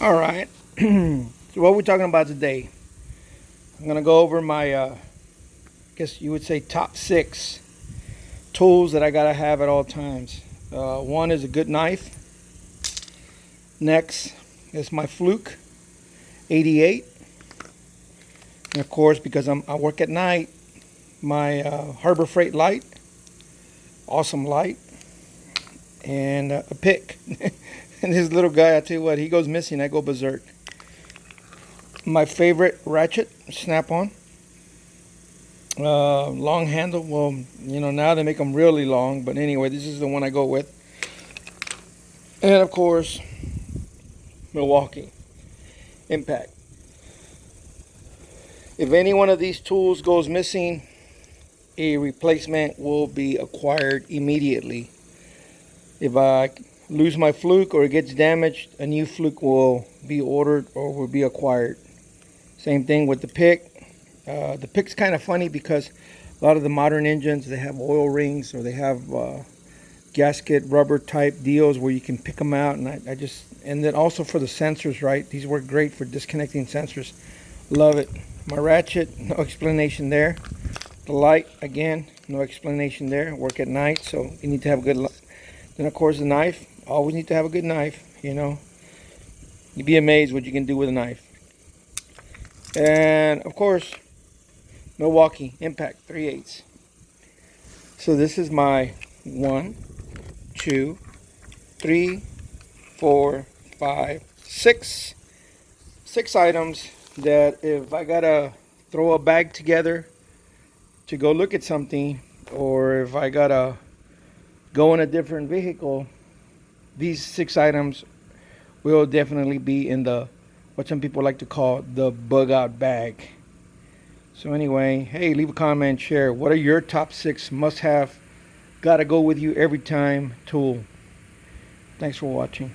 All right. So what we're talking about today, I'm gonna go over my, guess you would say, top 6 tools that I gotta have at all times. One is a good knife. Next is my Fluke 88, and of course, because I work at night, my Harbor Freight light, awesome light, and a pick. And this little guy, I tell you what, he goes missing, I go berserk. My favorite ratchet, Snap-on. Long handle. Well, now they make them really long, but anyway, this is the one I go with. And of course, Milwaukee Impact. If any one of these tools goes missing, a replacement will be acquired immediately. If I lose my Fluke or it gets damaged, a new Fluke will be ordered or will be acquired. Same thing with the pick. The pick's kind of funny because a lot of the modern engines, they have oil rings or they have gasket rubber type deals where you can pick them out, and and then also for the sensors, right? These work great for disconnecting sensors. Love it. My ratchet, no explanation there. The light, again, no explanation there. Work at night, so you need to have a good light. Then of course the knife, always need to have a good knife. You'd be amazed what you can do with a knife. And of course, Milwaukee Impact 3/8. So this is my 1, 2, 3, 4, 5, 6 items that if I gotta throw a bag together to go look at something, or if I gotta go in a different vehicle, these 6 items will definitely be in the, what some people like to call, the bug out bag. So anyway, hey, leave a comment, share. What are your top 6 must have, gotta go with you every time tool? Thanks for watching.